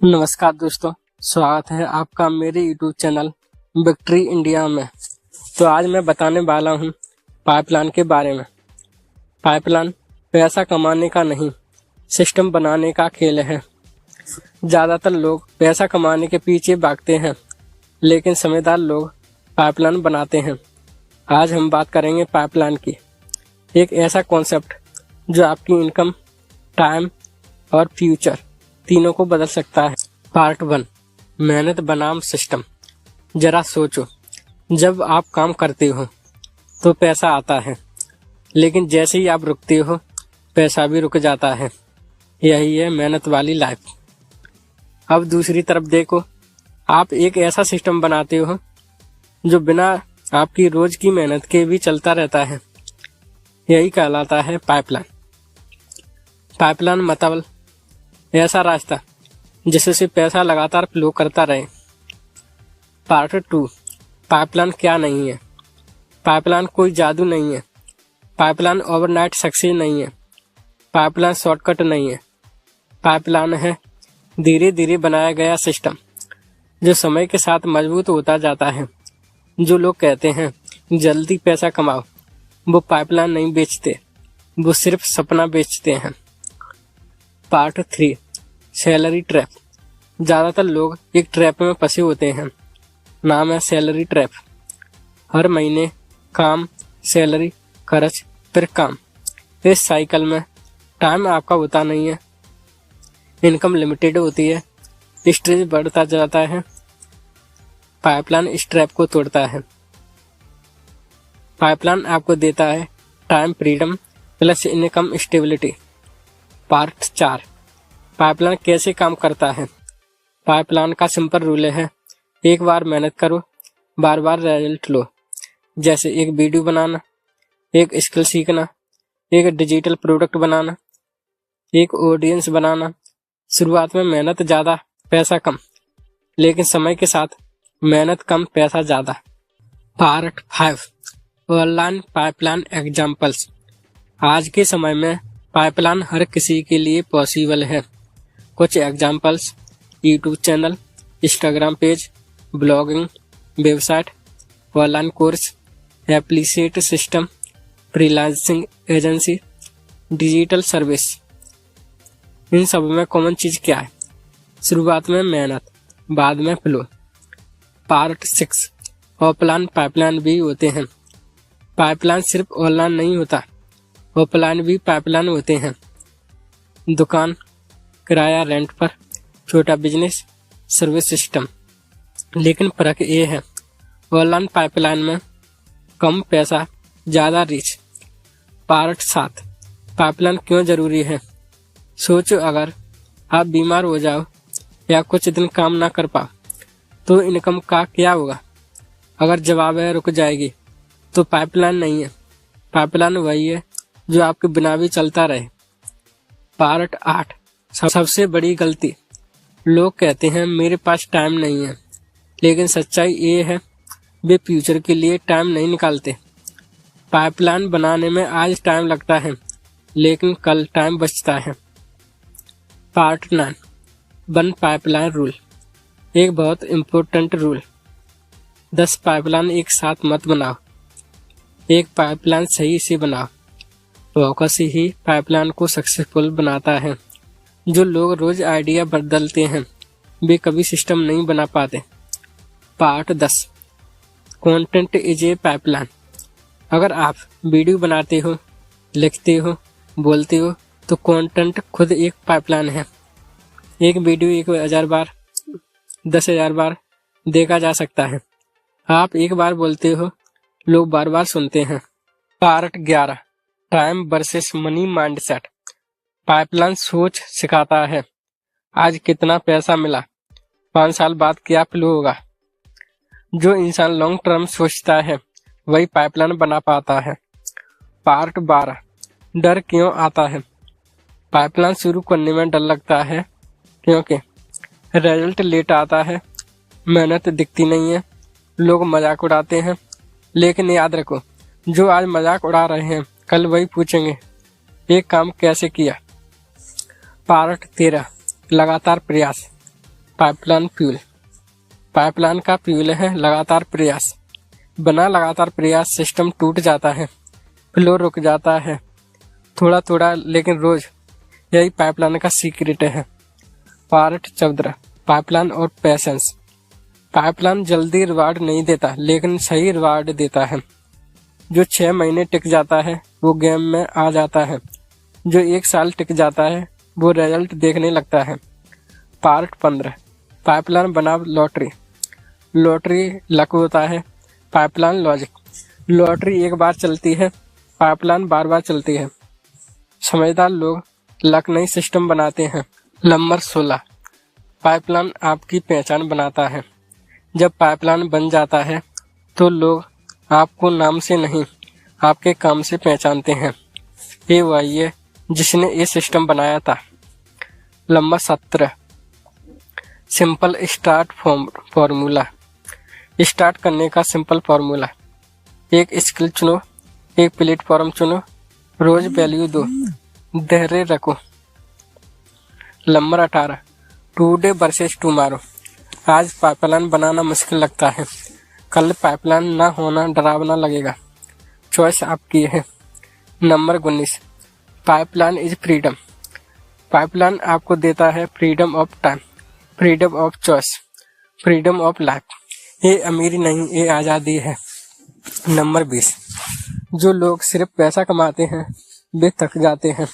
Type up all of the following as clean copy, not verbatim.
नमस्कार दोस्तों, स्वागत है आपका मेरे YouTube चैनल विक्ट्री इंडिया में। तो आज मैं बताने वाला हूँ पाइपलाइन के बारे में। पाइपलाइन पैसा कमाने का नहीं, सिस्टम बनाने का खेल है। ज़्यादातर लोग पैसा कमाने के पीछे भागते हैं, लेकिन समझदार लोग पाइपलाइन बनाते हैं। आज हम बात करेंगे पाइपलाइन की, एक ऐसा कॉन्सेप्ट जो आपकी इनकम, टाइम और फ्यूचर तीनों को बदल सकता है। पार्ट 1, मेहनत बनाम सिस्टम। जरा सोचो, जब आप काम करते हो तो पैसा आता है, लेकिन जैसे ही आप रुकते हो पैसा भी रुक जाता है। यही है मेहनत वाली लाइफ। अब दूसरी तरफ देखो, आप एक ऐसा सिस्टम बनाते हो जो बिना आपकी रोज की मेहनत के भी चलता रहता है। यही कहलाता है पाइपलाइन। पाइपलाइन मतलब ऐसा रास्ता जिससे पैसा लगातार फ्लो करता रहे। पार्ट 2, पाइपलाइन क्या नहीं है। पाइपलाइन कोई जादू नहीं है। पाइपलाइन ओवरनाइट सक्सेस नहीं है। पाइपलाइन शॉर्टकट नहीं है। पाइपलाइन है धीरे धीरे बनाया गया सिस्टम जो समय के साथ मजबूत होता जाता है। जो लोग कहते हैं जल्दी पैसा कमाओ, वो पाइपलाइन नहीं बेचते, वो सिर्फ सपना बेचते हैं। Part 3, salary trap. ज़्यादातर लोग एक ट्रैप में फंसे होते हैं, नाम है सैलरी ट्रैप। हर महीने काम, सैलरी, खर्च, फिर काम। इस साइकिल में टाइम आपका होता नहीं है, इनकम लिमिटेड होती है, स्ट्रेस बढ़ता जाता है। पाइपलाइन इस ट्रैप को तोड़ता है। पाइपलाइन आपको देता है time freedom plus income stability. Part 4, pipeline कैसे काम करता है। पाइपलाइन का सिंपल रूल है, एक बार मेहनत करो, बार बार रिजल्ट लो। जैसे एक वीडियो बनाना, एक स्किल सीखना, एक डिजिटल प्रोडक्ट बनाना, एक ऑडियंस बनाना। शुरुआत में मेहनत ज़्यादा, पैसा कम, लेकिन समय के साथ मेहनत कम, पैसा ज़्यादा। Part 5, online pipeline examples. आज के समय में पाइपलाइन हर किसी के लिए पॉसिबल है। कुछ examples: YouTube channel, Instagram page, blogging, website, online course, एप्लीकेट system, freelancing agency, digital service. इन सब में कॉमन चीज़ क्या है? शुरुआत में मेहनत, बाद में फ्लो। पार्ट 6, ऑफलाइन पाइपलाइन भी होते हैं। पाइपलाइन सिर्फ ऑनलाइन नहीं होता, ऑफलाइन भी पाइपलाइन होते हैं। दुकान, किराया रेंट पर, छोटा बिजनेस, सर्विस सिस्टम। लेकिन फर्क ये है, ऑनलाइन पाइपलाइन में कम पैसा, ज़्यादा रीच। पार्ट 7, पाइपलाइन क्यों ज़रूरी है। सोचो, अगर आप बीमार हो जाओ या कुछ दिन काम ना कर पाओ तो इनकम का क्या होगा? अगर जवाब है रुक जाएगी, तो पाइपलाइन नहीं है। पाइपलाइन वही है जो आपके बिना भी चलता रहे। पार्ट 8, सबसे बड़ी गलती। लोग कहते हैं मेरे पास टाइम नहीं है, लेकिन सच्चाई ये है वे फ्यूचर के लिए टाइम नहीं निकालते। पाइपलाइन बनाने में आज टाइम लगता है, लेकिन कल टाइम बचता है। Part 9, 1 pipeline rule. एक बहुत इम्पोर्टेंट रूल। 10 पाइपलाइन एक साथ मत बनाओ, एक पाइपलाइन सही से बनाओ। फोकस ही पाइपलाइन को सक्सेसफुल बनाता है। जो लोग रोज आइडिया बदलते हैं वे कभी सिस्टम नहीं बना पाते। Part 10, content is a pipeline. अगर आप वीडियो बनाते हो, लिखते हो, बोलते हो तो कंटेंट खुद एक पाइपलाइन है। एक वीडियो 1000 बार, 10,000 बार देखा जा सकता है। आप एक बार बोलते हो, लोग बार बार सुनते हैं। Part 11, time versus money mindset. Pipeline सोच सिखाता है आज कितना पैसा मिला, 5 साल बाद क्या फ्लो होगा। जो इंसान लॉन्ग टर्म सोचता है वही पाइपलाइन बना पाता है। पार्ट 12, डर क्यों आता है। पाइपलाइन शुरू करने में डर लगता है क्योंकि रिजल्ट लेट आता है, मेहनत दिखती नहीं है, लोग मजाक उड़ाते हैं। लेकिन याद रखो, जो आज मजाक उड़ा रहे हैं कल वही पूछेंगे ये काम कैसे किया। पार्ट 13, लगातार प्रयास। Pipeline fuel. पाइपलाइन का फ्यूल है लगातार प्रयास। बिना लगातार प्रयास सिस्टम टूट जाता है, फ्लो रुक जाता है, थोड़ा थोड़ा लेकिन रोज। यही पाइपलाइन का सीक्रेट है। पार्ट 14, पाइपलाइन और पेशेंस। पाइपलाइन जल्दी रिवार्ड नहीं देता, लेकिन सही रिवार्ड देता है। जो 6 महीने टिक जाता है वो गेम में आ जाता है। जो 1 साल टिक जाता है वो रिजल्ट देखने लगता है। पार्ट 15, पाइपलाइन बनाम लॉटरी। लॉटरी लक होता है, पाइपलाइन लॉजिक। लॉटरी एक बार चलती है, पाइपलाइन बार बार चलती है। समझदार लोग लक नहीं सिस्टम बनाते हैं। नंबर 16, पाइपलाइन आपकी पहचान बनाता है। जब पाइपलाइन बन जाता है तो लोग आपको नाम से नहीं, आपके काम से पहचानते हैं। ये वही है जिसने ये सिस्टम बनाया था। Number 17, simple start formula. Start करने का सिंपल फॉर्मूला। एक स्किल चुनो, एक प्लेटफॉर्म चुनो, रोज वैल्यू दो, धैर्य रखो। Number 18, today versus tomorrow. आज पाइपलाइन बनाना मुश्किल लगता है, कल पाइपलाइन ना होना डरावना लगेगा। चॉइस आपकी है। Number 19, pipeline is freedom. Pipeline आपको देता है freedom of time, freedom of choice, freedom of life. ये अमीरी नहीं, ये आज़ादी है। नंबर 20, जो लोग सिर्फ पैसा कमाते हैं वे थक जाते हैं।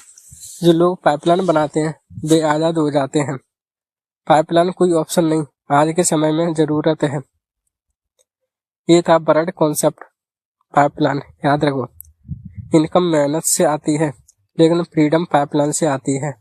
जो लोग पाइपलाइन बनाते हैं वे आज़ाद हो जाते हैं। पाइपलाइन कोई ऑप्शन नहीं, आज के समय में ज़रूरत है। ये था बर्ड कॉन्सेप्ट पाइपलाइन। याद रखो, इनकम मेहनत से आती है, लेकिन फ्रीडम पाइपलाइन से आती है।